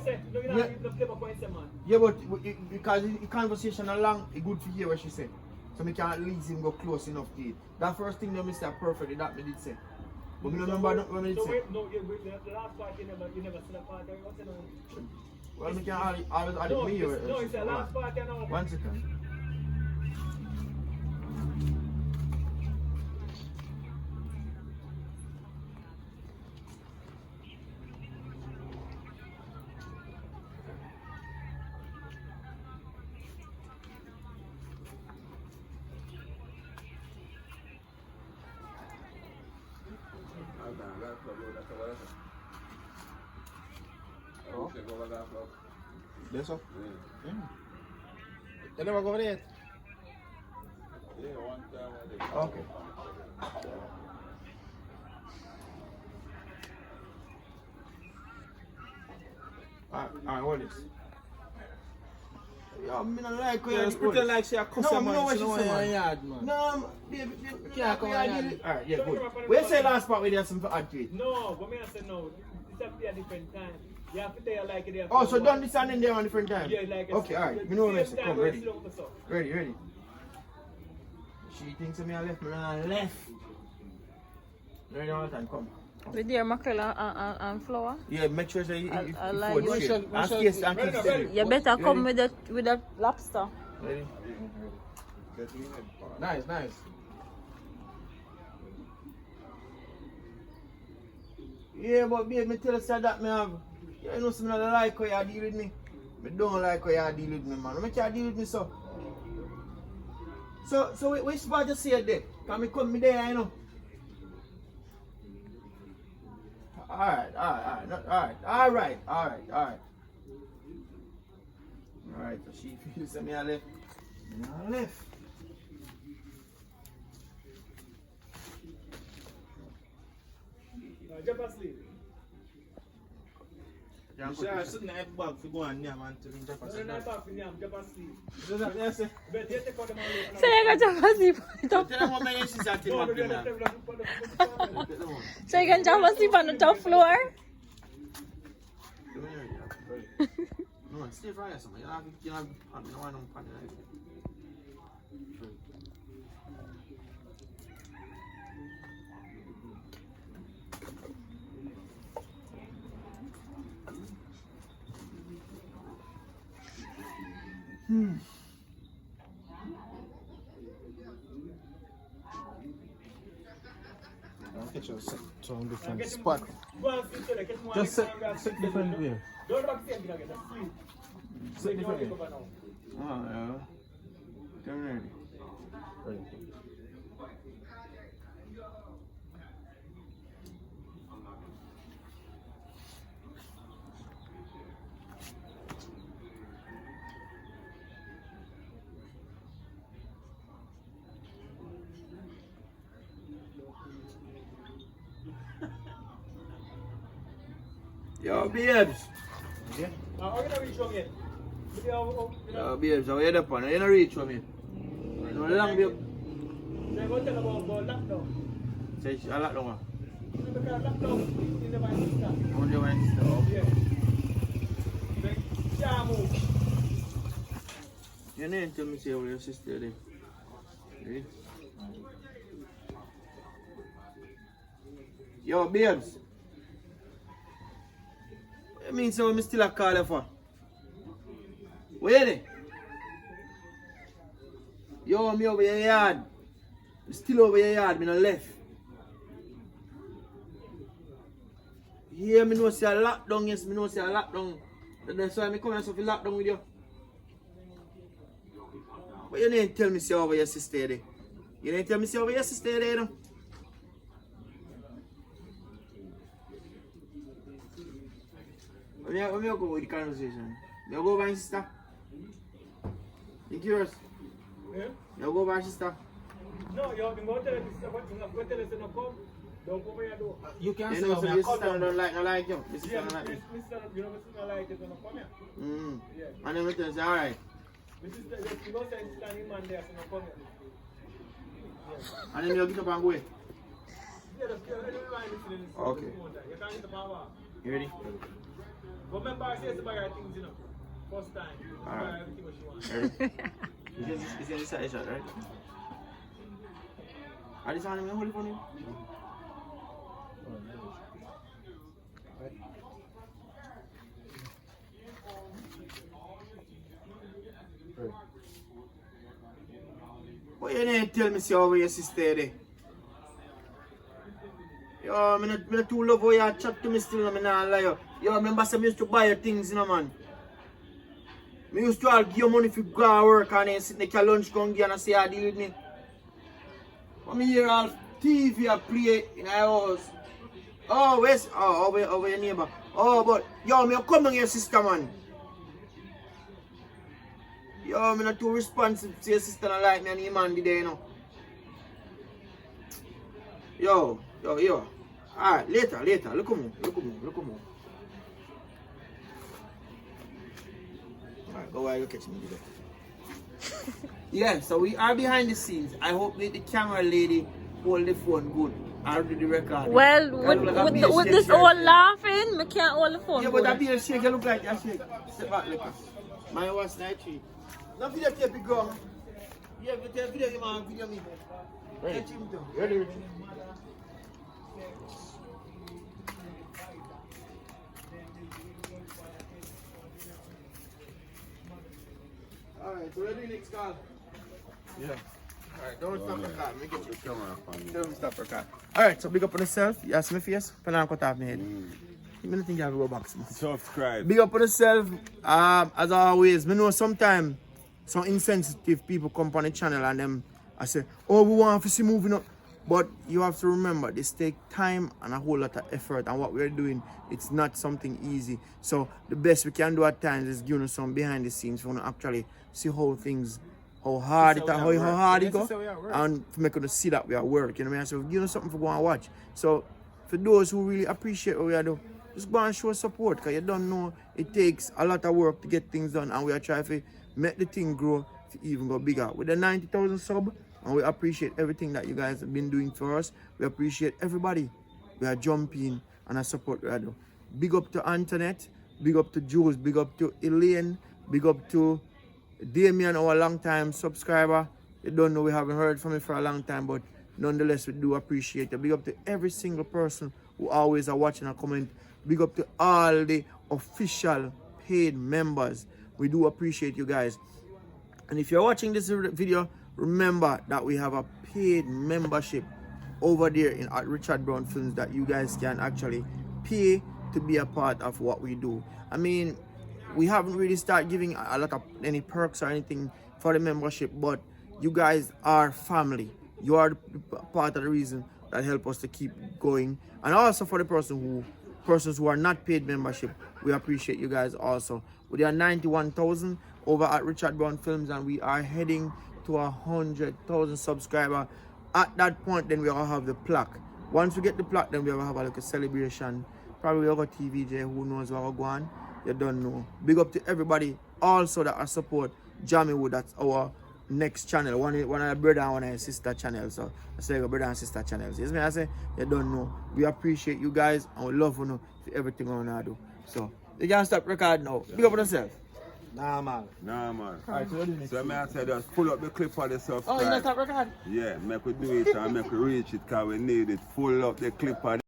say? No, you Yeah. don't play back what you say, man. Yeah, but because the conversation along, it's good to hear what she said. So me can't at least him go close enough to it. That first thing that me say perfectly, that me did say. But me don't remember what me did say. No, the last part you never see the part. What's the name? Well, me can't always add it me. No, it's the last part, you know. 1 second. That's all? Yeah. You never go over there? Yeah, one time I did. Okay. Alright, what is? Yo, me not like how you Just pretend like she a customer. No, me know what she say, man. Yard, man. No, baby, Can't come on. Alright, yeah, good. Where say last part where there's something to add to it? No, but me I say no. It's have to be a different time. You have to tell like it. Oh, so done this and then there on different time? Yeah, like okay, alright. Me know what I say. Come, ready. Ready. Ready. She thinks of me I left, me I left. Ready all the time, come. With your mackerel and flour. Yeah, make sure that I you like fold you. straight. And keep steady. You better come with the lobster. Ready? Nice. Yeah, but babe, me tell you that me have. You know, some I don't like how you deal with me. I don't like how you deal with me, man. I can't deal with me so. So which part you say there? Can me come me there, you know? Alright. Alright, so she feels that me I left. Me I left. Jump asleep. You should have sitting at the bag for go and yam and to drink jump asleep. Jump asleep. Is that yes? But you take out the money. So you can jump asleep on the top. Tell them what my name is at No, the no, back. So you can jump asleep on the top floor. No, stay for you, something. You have no one on pan. I'll get you some different spot. Go and sit there. Get more. Just sit different way. Don't back same thing again. Just sleep. Sit different way. Oh, yeah. Come ready. Ready. Yo, babes. Yeah. How can I reach home yet? Yo, babes, how you up on? You don't reach for me. No long, babe. They go tell about lockdown. Say, I like the one. Because lockdown in the my sister. Only one sister. Yeah. They can't move. Your name tell me say where your sister there. Ready? Yo, babes. What mean so me still a call you for? Where you there? Yo, me over your yard. Me still over your yard, me no left. Yeah, me know say a lockdown, yes, me know say a lockdown. That's why me come here so for lockdown with you. But you didn't tell me say over your sister there. You didn't tell me say over your sister there, you know? Let me go with the conversation. You go by your sister? You curious? Yeah? You go by your sister? No, you have been going to tell her sister, but you have to tell her to not come. Don't come here, do. You can't You say know, so I'm your a sister call don't like you. Your sister Yeah, don't like me. Mr. You know, Mr. like it, don't come here. Yeah. And then we tell you, say, alright. Mrs. You know, say standing man there, so not come here. And then you get up and go away. Yeah, that's good. Everybody listening. Okay. You can't get the power. You ready? But remember, I say to buy her things, you know. First time. Buy her everything what she wants. It's in the side shot, right? Are this animal holding for you? But you didn't tell me see how your sister there. Yo, I'm not too love how you chat to me still, I'm not lie. Yo, remember some used to buy your things, you know, man. I used to all give you money if you go to work and then sit in the lunch come and say I deal with me. But me hear all TV I play in our house. Oh, where's over your neighbor? Oh, but yo, me come on your sister, man. Yo, I'm not too responsive to your sister and like me and your man today, you know. Yo. Alright, later. Look at me. Alright, go while you catch me today. Yeah, so we are behind the scenes. I hope the camera lady hold the phone good. I'll do the record. Well, with this all laughing, I can't hold the phone. Yeah, but that be a shake, you look like a shake. Step back, look. Mine was night tree. No video tape it go. Yeah, video you man, video me. Ready? Ready. Alright, so ready next call? Yeah. Alright, don't stop the car. Make it. Come on, Don't stop the car. Alright, so big up on yourself. You ask me face, but I'm cut off my head. I don't think you have to go back. Subscribe. Big up on yourself. As always, I know sometimes some insensitive people come on the channel and them I say, oh, we want to see moving up. But you have to remember, this take time and a whole lot of effort, and what we're doing, it's not something easy. So the best we can do at times is give us some behind the scenes for actually see how things, how hard it go, and to make us see that we are work. You know what I mean? So give us something for go and watch. So for those who really appreciate what we are doing, just go and show support, because you don't know it takes a lot of work to get things done, and we are trying to make the thing grow to even go bigger. With the 90,000 sub, and we appreciate everything that you guys have been doing for us. We appreciate everybody. We are jumping and I support we are doing. Big up to Antoinette, big up to Jules, big up to Elaine, big up to Damien, our long time subscriber. You don't know, we haven't heard from him for a long time, but nonetheless we do appreciate it. Big up to every single person who always are watching and comment. Big up to all the official paid members. We do appreciate you guys. And if you're watching this video, remember that we have a paid membership over there at Richard Brown Films that you guys can actually pay to be a part of what we do. I mean, we haven't really started giving a lot of any perks or anything for the membership, but you guys are family. You are part of the reason that help us to keep going. And also for the persons who are not paid membership, we appreciate you guys also. We are 91,000 over at Richard Brown Films, and we are heading to 100,000 subscribers. At that point, then we will have the plaque. Once we get the plaque, then we will have a celebration. Probably we'll go TVJ, who knows what we're going. You don't know. Big up to everybody also that I support Jamie. That's our next channel. One of the brother and one of the sister channels. So I say brother and sister channels. Yes, I say you don't know. We appreciate you guys and we love you for everything we wanna do. So you can stop recording now. Big up on yourself. Nah, man. Alright, so what do you So I say just pull up the clip for the subscribe. Oh, you not stop recording? Yeah, make we do it and make we reach it because we need it. Pull up the clip for